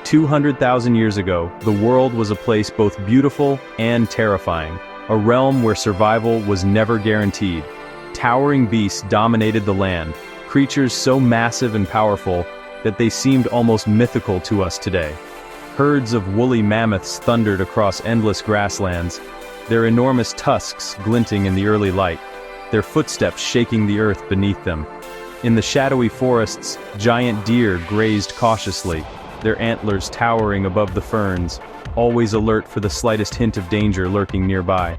200,000 years ago, the world was a place both beautiful and terrifying, a realm where survival was never guaranteed. Towering beasts dominated the land, creatures so massive and powerful that they seemed almost mythical to us today. Herds of woolly mammoths thundered across endless grasslands, their enormous tusks glinting in the early light, their footsteps shaking the earth beneath them. In the shadowy forests, giant deer grazed cautiously, their antlers towering above the ferns, always alert for the slightest hint of danger lurking nearby.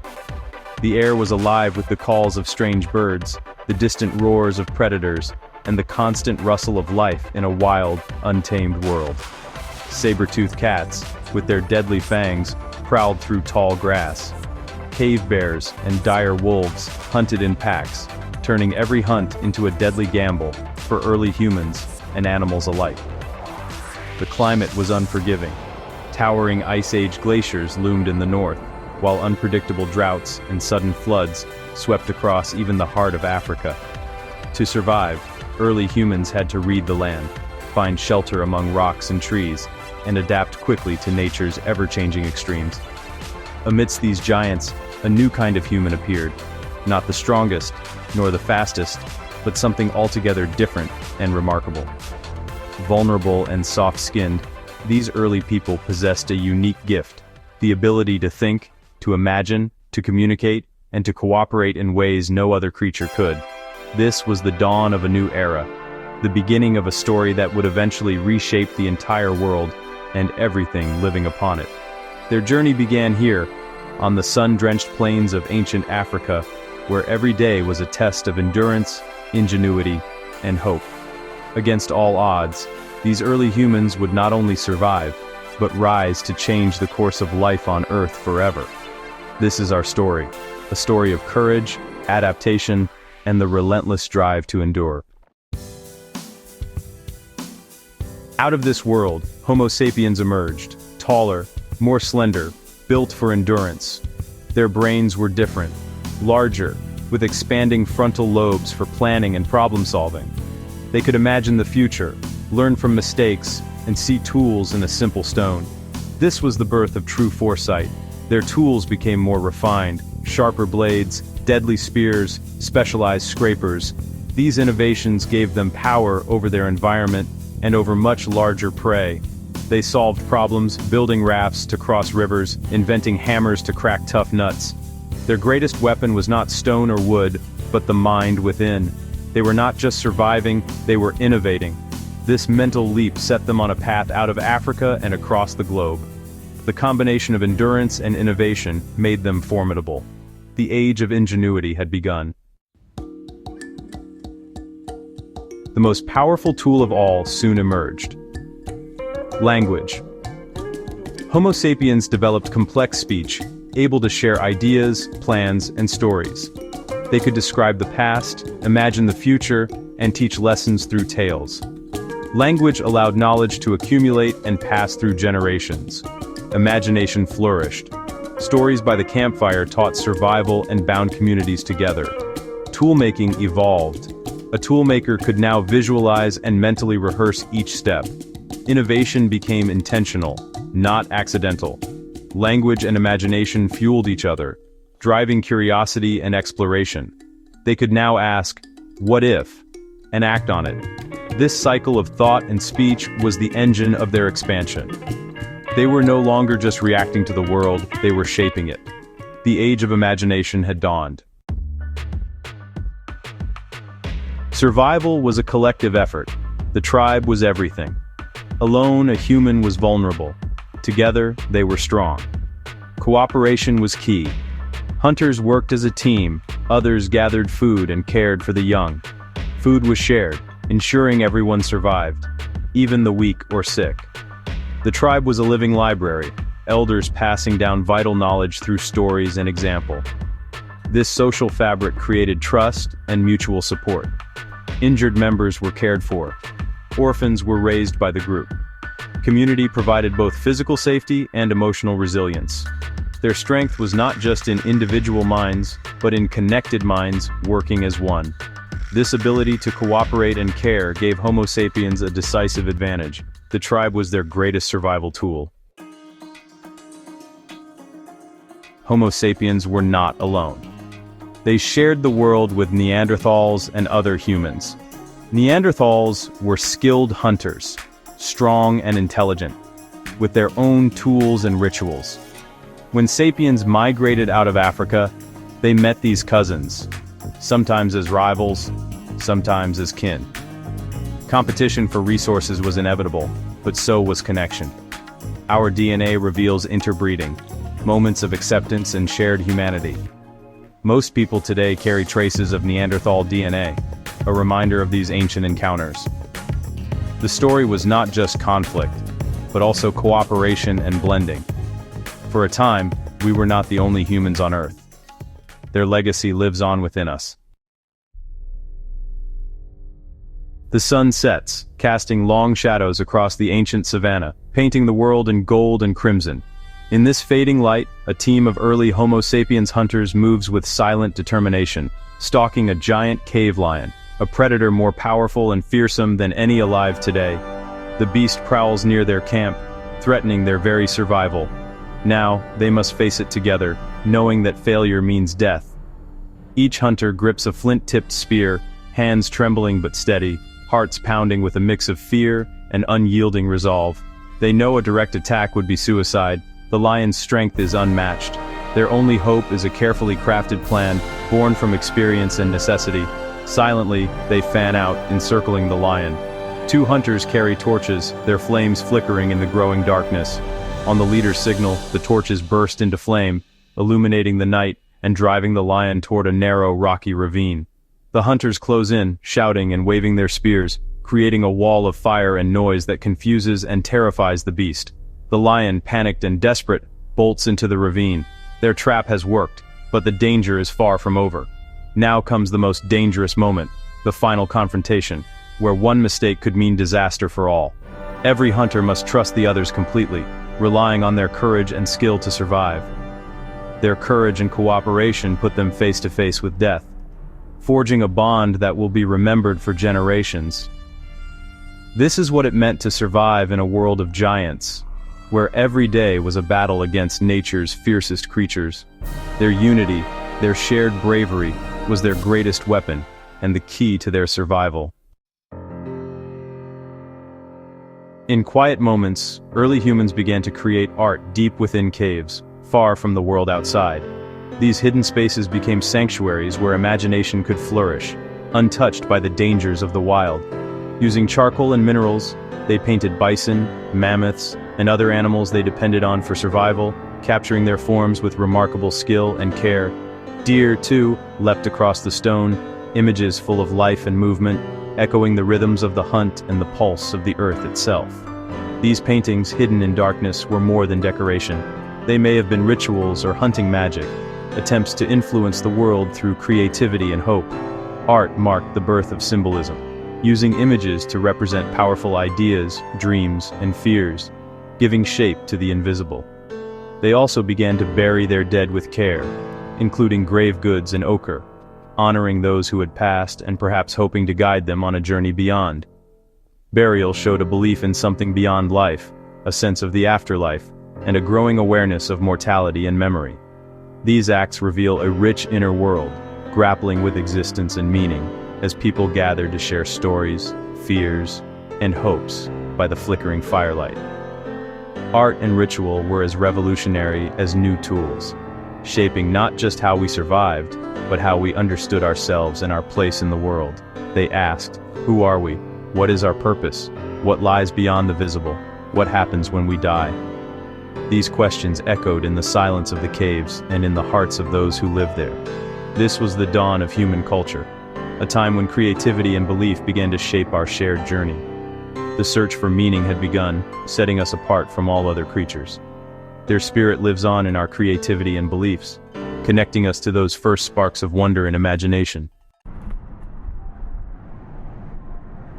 The air was alive with the calls of strange birds, the distant roars of predators, and the constant rustle of life in a wild, untamed world. Saber-toothed cats, with their deadly fangs, prowled through tall grass. Cave bears and dire wolves hunted in packs, turning every hunt into a deadly gamble for early humans and animals alike. The climate was unforgiving. Towering Ice Age glaciers loomed in the north, while unpredictable droughts and sudden floods swept across even the heart of Africa. To survive, early humans had to read the land, find shelter among rocks and trees, and adapt quickly to nature's ever-changing extremes. Amidst these giants, a new kind of human appeared, not the strongest, nor the fastest, but something altogether different and remarkable. Vulnerable and soft-skinned, these early people possessed a unique gift, the ability to think, to imagine, to communicate, and to cooperate in ways no other creature could. This was the dawn of a new era, the beginning of a story that would eventually reshape the entire world and everything living upon it. Their journey began here, on the sun-drenched plains of ancient Africa, where every day was a test of endurance, ingenuity, and hope. Against all odds, these early humans would not only survive, but rise to change the course of life on Earth forever. This is our story, a story of courage, adaptation, and the relentless drive to endure. Out of this world, Homo sapiens emerged, taller, more slender, built for endurance. Their brains were different, larger, with expanding frontal lobes for planning and problem-solving. They could imagine the future, learn from mistakes, and see tools in a simple stone. This was the birth of true foresight. Their tools became more refined, sharper blades, deadly spears, specialized scrapers. These innovations gave them power over their environment and over much larger prey. They solved problems, building rafts to cross rivers, inventing hammers to crack tough nuts. Their greatest weapon was not stone or wood, but the mind within. They were not just surviving, they were innovating. This mental leap set them on a path out of Africa and across the globe. The combination of endurance and innovation made them formidable. The age of ingenuity had begun. The most powerful tool of all soon emerged. Language. Homo sapiens developed complex speech, able to share ideas, plans, and stories. They could describe the past, imagine the future, and teach lessons through tales. Language allowed knowledge to accumulate and pass through generations. Imagination flourished. Stories by the campfire taught survival and bound communities together. Toolmaking evolved. A toolmaker could now visualize and mentally rehearse each step. Innovation became intentional, not accidental. Language and imagination fueled each other, driving curiosity and exploration. They could now ask, "What if?" and act on it. This cycle of thought and speech was the engine of their expansion. They were no longer just reacting to the world, they were shaping it. The age of imagination had dawned. Survival was a collective effort. The tribe was everything. Alone, a human was vulnerable. Together, they were strong. Cooperation was key. Hunters worked as a team, others gathered food and cared for the young. Food was shared, ensuring everyone survived, even the weak or sick. The tribe was a living library, elders passing down vital knowledge through stories and example. This social fabric created trust and mutual support. Injured members were cared for. Orphans were raised by the group. Community provided both physical safety and emotional resilience. Their strength was not just in individual minds, but in connected minds working as one. This ability to cooperate and care gave Homo sapiens a decisive advantage. the tribe was their greatest survival tool. Homo sapiens were not alone. They shared the world with Neanderthals and other humans. Neanderthals were skilled hunters, strong and intelligent, with their own tools and rituals. When sapiens migrated out of Africa, they met these cousins, sometimes as rivals, sometimes as kin. Competition for resources was inevitable, but so was connection. Our DNA reveals interbreeding, moments of acceptance and shared humanity. Most people today carry traces of Neanderthal DNA, a reminder of these ancient encounters. The story was not just conflict, but also cooperation and blending. For a time, we were not the only humans on Earth. Their legacy lives on within us. The sun sets, casting long shadows across the ancient savanna, painting the world in gold and crimson. In this fading light, a team of early Homo sapiens hunters moves with silent determination, stalking a giant cave lion, a predator more powerful and fearsome than any alive today. The beast prowls near their camp, threatening their very survival. Now, they must face it together, knowing that failure means death. Each hunter grips a flint-tipped spear, hands trembling but steady, hearts pounding with a mix of fear and unyielding resolve. They know a direct attack would be suicide. The lion's strength is unmatched. Their only hope is a carefully crafted plan, born from experience and necessity. Silently, they fan out, encircling the lion. Two hunters carry torches, their flames flickering in the growing darkness. On the leader's signal, the torches burst into flame, illuminating the night and driving the lion toward a narrow, rocky ravine. The hunters close in, shouting and waving their spears, creating a wall of fire and noise that confuses and terrifies the beast. The lion, panicked and desperate, bolts into the ravine. Their trap has worked, but the danger is far from over. Now comes the most dangerous moment, the final confrontation, where one mistake could mean disaster for all. Every hunter must trust the others completely, relying on their courage and skill to survive. Their courage and cooperation put them face to face with death, forging a bond that will be remembered for generations. This is what it meant to survive in a world of giants, where every day was a battle against nature's fiercest creatures. Their unity, their shared bravery, was their greatest weapon, and the key to their survival. In quiet moments, early humans began to create art deep within caves, far from the world outside. These hidden spaces became sanctuaries where imagination could flourish, untouched by the dangers of the wild. Using charcoal and minerals, they painted bison, mammoths, and other animals they depended on for survival, capturing their forms with remarkable skill and care. Deer, too, leapt across the stone, images full of life and movement, echoing the rhythms of the hunt and the pulse of the earth itself. These paintings, hidden in darkness, were more than decoration. They may have been rituals or hunting magic, attempts to influence the world through creativity and hope. Art marked the birth of symbolism, using images to represent powerful ideas, dreams, and fears, giving shape to the invisible. They also began to bury their dead with care, including grave goods and ochre, honoring those who had passed and perhaps hoping to guide them on a journey beyond. Burial showed a belief in something beyond life, a sense of the afterlife, and a growing awareness of mortality and memory. These acts reveal a rich inner world, grappling with existence and meaning, as people gathered to share stories, fears, and hopes by the flickering firelight. Art and ritual were as revolutionary as new tools, shaping not just how we survived, but how we understood ourselves and our place in the world. They asked, who are we? What is our purpose? What lies beyond the visible? What happens when we die? These questions echoed in the silence of the caves and in the hearts of those who lived there. This was the dawn of human culture, a time when creativity and belief began to shape our shared journey. The search for meaning had begun, setting us apart from all other creatures. Their spirit lives on in our creativity and beliefs, connecting us to those first sparks of wonder and imagination.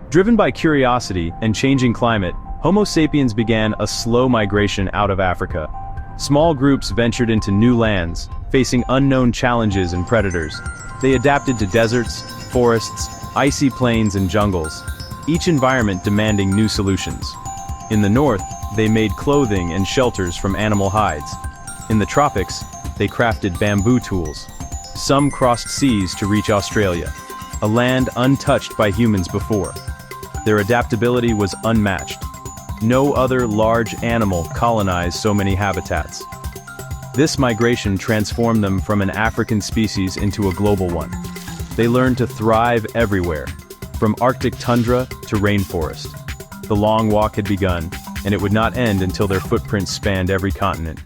Driven by curiosity and changing climate, Homo sapiens began a slow migration out of Africa. Small groups ventured into new lands, facing unknown challenges and predators. They adapted to deserts, forests, icy plains, and jungles, each environment demanding new solutions. In the north, they made clothing and shelters from animal hides. In the tropics, they crafted bamboo tools. Some crossed seas to reach Australia, a land untouched by humans before. Their adaptability was unmatched. No other large animal colonized so many habitats. This migration transformed them from an African species into a global one. They learned to thrive everywhere, from Arctic tundra to rainforest. The long walk had begun, and it would not end until their footprints spanned every continent.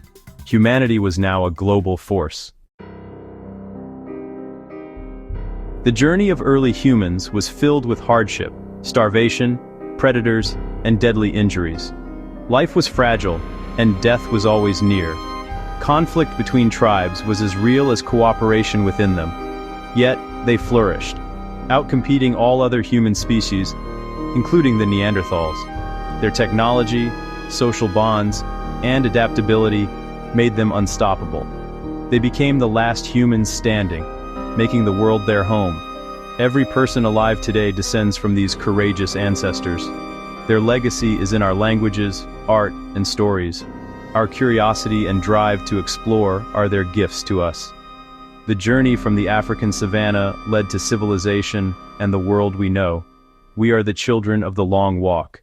Humanity was now a global force. The journey of early humans was filled with hardship, starvation, predators, and deadly injuries. Life was fragile, and death was always near. Conflict between tribes was as real as cooperation within them. Yet, they flourished, outcompeting all other human species, including the Neanderthals. Their technology, social bonds, and adaptability made them unstoppable. They became the last humans standing, making the world their home. Every person alive today descends from these courageous ancestors. Their legacy is in our languages, art, and stories. Our curiosity and drive to explore are their gifts to us. The journey from the African savanna led to civilization and the world we know. We are the children of the long walk.